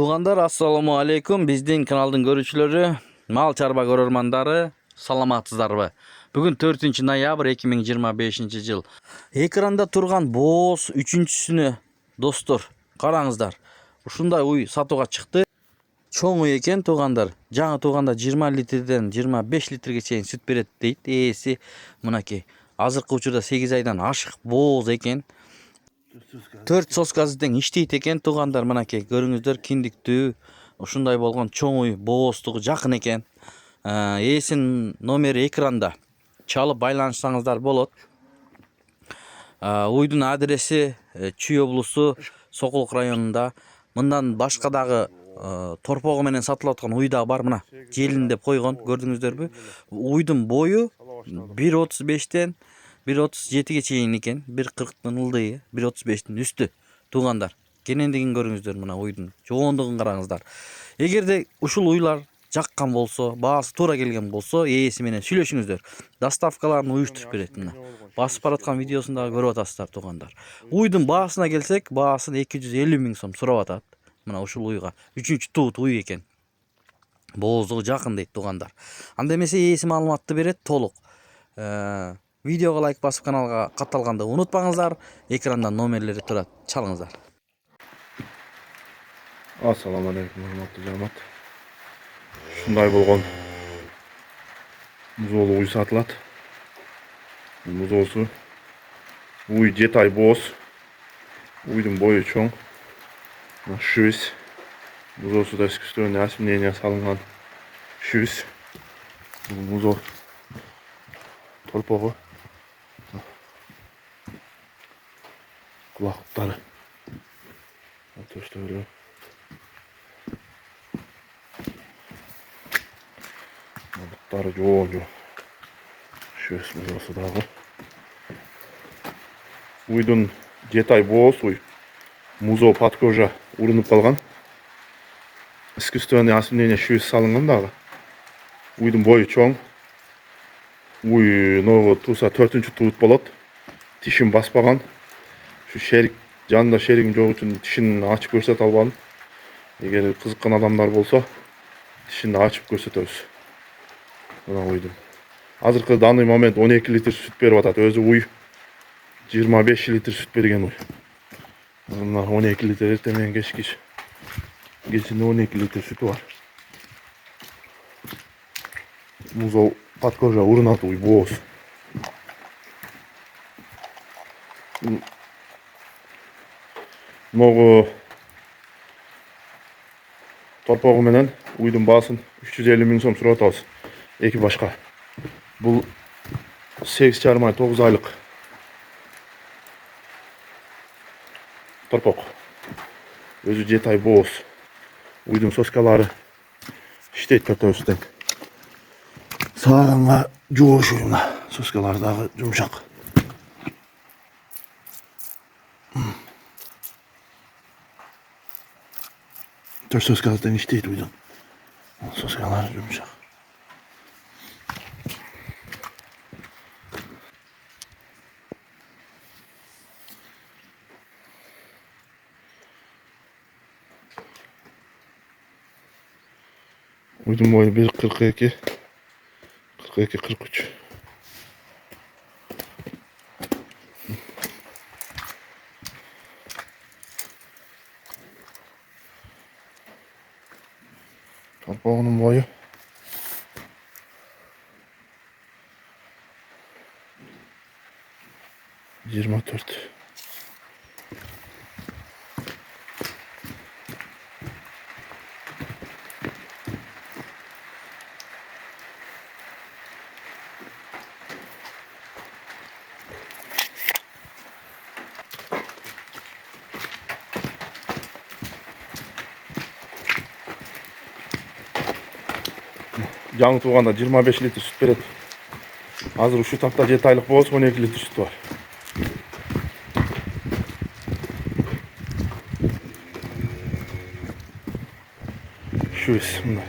Туғандар, ассаламу алейкум. Биздин каналдын көрүүчүлөрү, мал чарба көрөрмандары, саламатсыздарбы? Бүгүн 4 ноябрь 2025 жыл. Экранда турган бооз үчүнчүсүнө достор, караңыздар. Ушундай уй сатууга чыкты. Чоң уй экен туғандар. Жаңы туғанда 20 литрден 25 литрге чейин сүт берет дейт. Ээси мынакей. Азыркы учурда 8 айдан ашык бооз экен. 4 соскасы тең иштейт экен туғандар, мынакей көрүңүздөр, киндиктүү ушундай болгон чоң уй бооздугу жакын экен. Ээсинин номери экранда, чалып байланышсаңыздар болот. Уйдун адреси Чүй облусу, Сокулук районунда. Мындан башка дагы торпогу менен сатылып аткан уй да бар, мына желин деп койгон, көрдүңүздөрбү? Уйдун бою 1.35-тен 1.37-ге чейин экен, 1.40-тын ылдыйы, 1.35-тин үстү туғандар. Кенендигин көрүңүздөр, мына уйдун чогондугун караңыздар. Эгерде ушул уйлар жаккан болсо, баасы туура келген болсо, ээси менен сүйлөшүңүздөр. Доставкаларын уюштуруп берет. Мына басып бараткан видеосун дагы көрүп атасыздар туғандар. Уйдун баасына келсек, баасын 250 000 сом сурап атат. Мына ушул уйга 3-чү туут уй экен. Бооздугу жакын дейт туғандар. Анда эмесе ээси маалыматты берет толук. Видеого лайк басып каналга катталганды унутпаңыздар. Экранда номерлери турат, чалыңыздар. Ассаламу алейкум, урматтуу жамаат. Ушундай болгон музоолуу уй сатылат. Музоосу уй 7 ай бооз. Уйдун бою чоң. Шүбүс. Музоосу да искусственный осеменение салынган шүбүс. Музоо торпогу. Кулактары. Төштөрү. Буттары жоо. Шүбүс музоосу дагы. Уйдун 7 ай бооз уй. Музоо подкожа урынып калган. Искусственный осеменение шүбүс салынган дагы. Уйдун бою чоң. Уй ногу туса 4-чү туут болот. Тишин баспаган. Şu şerik, жанында шеригим жок үчүн тишин ачып көрсөтө албадым. Эгер кызыккан адамдар болсо, тишин ачып көрсөтөбүз. Мына уйдун. Азыркы данный момент 12 литр сүт берип атат. Өзү уй 25 литр сүт берген уй. Мына 12 литр эртең менен кечки. Кечинде 12 литр сүтү бар. Музоо подкожа урунат уй бооз. Могу торпогу менен уйдун баасын 350 000 сом сурап атабыз. Эки башка. Бул 8,5 ай 9 айлык торпок. Өзү 7 ай бооз. Уйдун соскалары иштейт төртөөбүздөн. Сааганга жоошуй, мына соскалары дагы жумшак. Төрт соскалардан иштейт уйдун. Соскалары жумшак. Уйдун бою 1.42, 42-43. Торпогунун бою 24. Жаңы туғанда 25 литр сүт берет. Азыр ушу тапта 7 айлык бооз 12 литр сүт бар. Шүбүс мына.